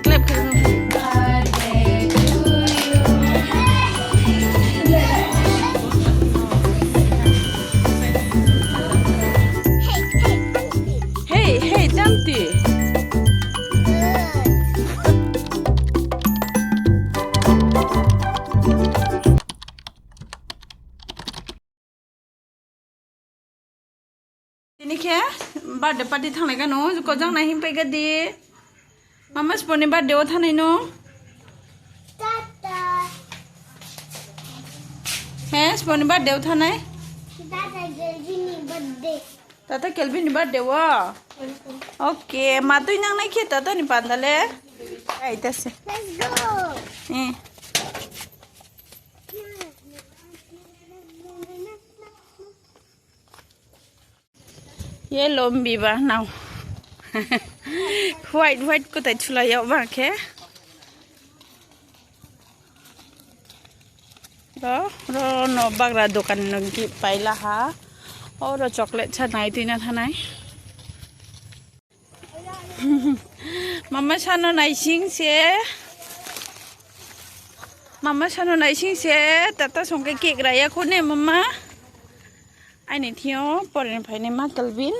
Clap karo. Hey, hey, Tanti. Ini kya? Birthday party thang lega no, ko jang nahi pe gadi. Mama sponi birthday o thang no. Tata. He, sponi birthday o thang nai. Tata Gelvini birthday. Tata Kelvin birthday wa. Okay, matu inang nai kya tata ni pandale. Ay, tase. Let's go. Ye lombi ba now. White ko tai chula yaw ba ke. Ro no bagra dokan no ki paila ha. Oro chocolate cha nai tuina thanai. Mama sano nai sing se. Mama sano nai sing se. Tata songke cake raya ko ne mama. Ai này thiếu bỏ đến phải nên mắc Kelvin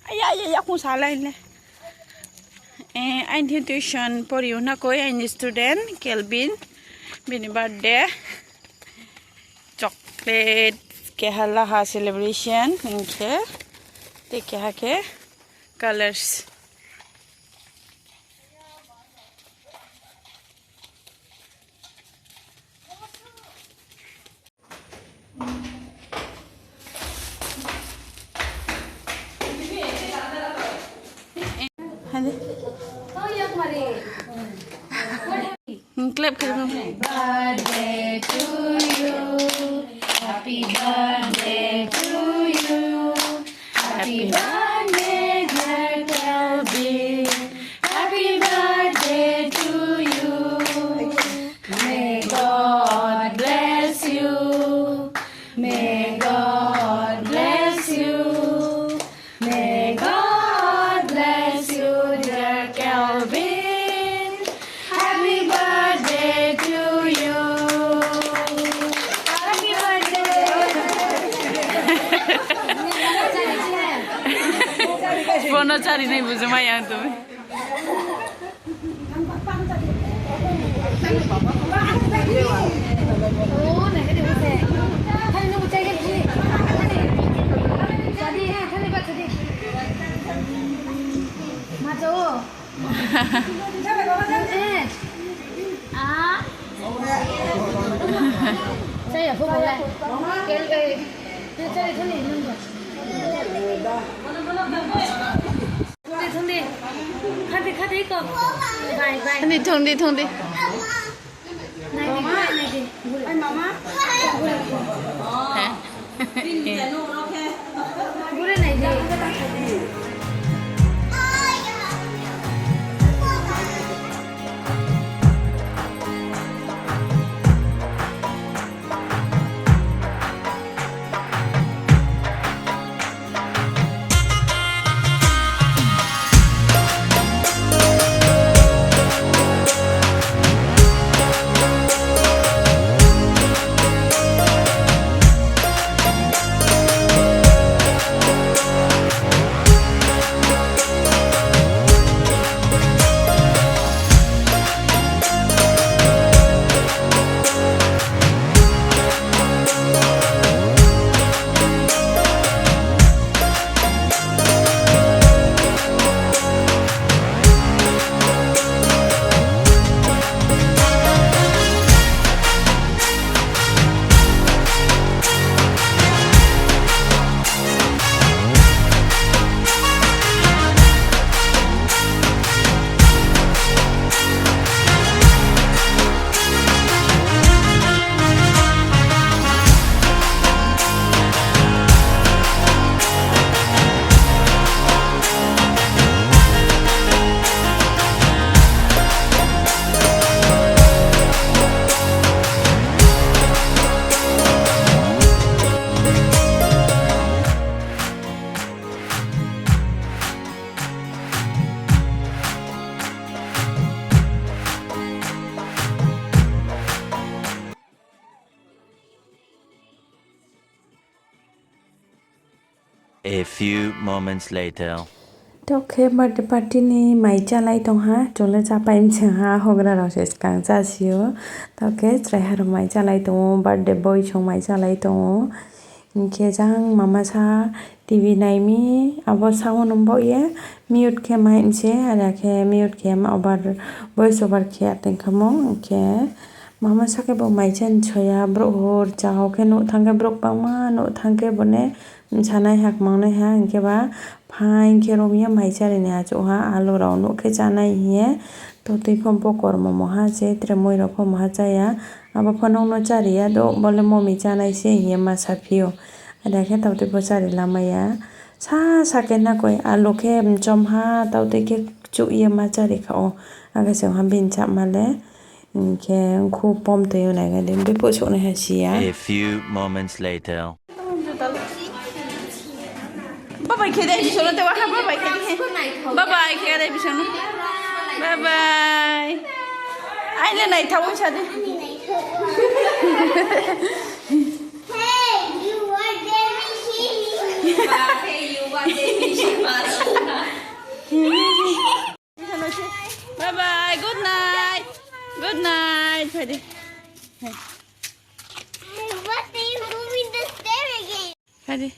ai không xả lên này anh thiếu tuition bỏ yêu na coi anh student Kelvin bên birthday chocolate ke hala ha celebration इनके ते क्या के colors Clap karo. Birthday to you. Happy birthday to you. Happy birthday, dear Kelvin. Happy birthday to you. May God bless you. May God bless you. May God bless you, dear Kelvin. Happy birthday to you. Happy birthday. Bono cari nahi buzu maya tu. Oh, này cái điều gì? Thay nó một chai cái gì? Ra đi ha, thay bắt đi. Mà chỗ. À. Chai ở phố bộ này. Cái chai này luôn rồi. Thong đi. Khát đi con. Vài. Đi thong đi. Này đi. Anh mama. Hả? Bữa này đi. A few moments later. Toke birthday party ni mai chalai tong ha chole chapai mchang ha hogra rose skang chasio toke trai har mai chalai tong birthday boy chong mai chalai tong ke jang mama sa TV naimi abo sound nombo ye mute ke mai mche ara ke mute ke ma obar voice over ke aten khamo ke mama sa ke bo mai chen choya bro hor chao ke no thangke brok pangma no thangke bone chanai hak mangnai ha ke ba Fine ke romia mai chari ne acho ha alu rau no ke chanai hiye to tui khom pokor momo ha che tre moi ro khom ha chaya aba phonong no chari ya do bole momi chanai se hiye ma saphio ada ke to tui po chari lamaya sa ke na koi alu ke chom ha to tui ke chu ye ma chari khao aga se ha bin cha male ke khu pom te yo na ga dem be po chu ne ha sia A few moments later. Bye bye kede di sono te wa ha bye bye kede. Bye bye kede di sono. Bye bye. Ai le nai thau cha de. Hey, you are Debbie Bye bye. Good night. Good night. Kede. What are you moving the stair again? Kede.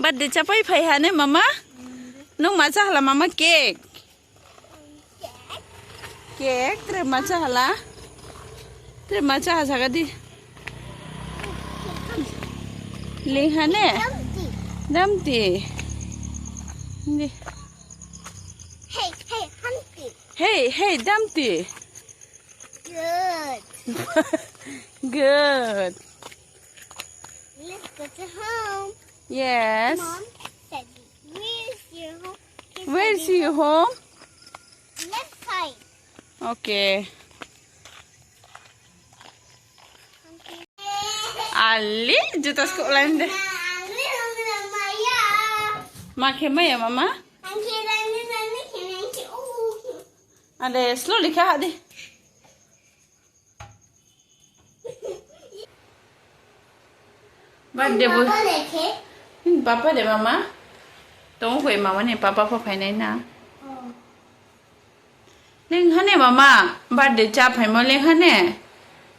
Birthday chapai phai ha ne mama. Nung ma cha hala mama cake. Cake tre ma cha hala. Tre ma cha ha saga di. Ling ha ne. Empty. Damti. Ni. Hey, hey, Humpty. Hey, hey, Damti. Good. Good. Let's go to home. Yes. Mom said, where's your home? He said, Where's your home? left side. Okay. Ali, juta sekolah deh. Makai ya mama? Ada slowly kah deh. Birthday boy. Papa deh mama. Tunggu kue mama nih papa apa panen na? Neng hane mama. Birthday cap hai mau neng hane.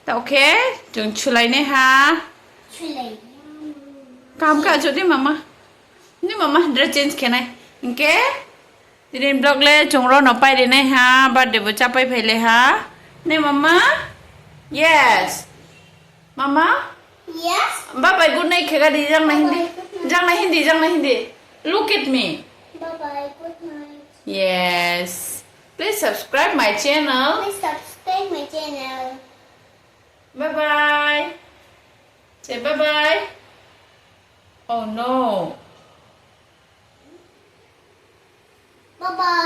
Tak okay? Jom culai nih ha. Kam ka jadi mama. Ni mama dress change kena. Okay? Jadi blog le jongro nopai deh nih ha. Birthday boy capai pele ha. Nih mama. Yes. Mama. Yes? Bye bye good night kega di jang na hindi. Jang na hindi, jang na hindi. Look at me. Bye-bye. Good night. Yes. Please subscribe my channel. Please subscribe my channel. Bye bye. Say bye bye. Oh no. Bye-bye.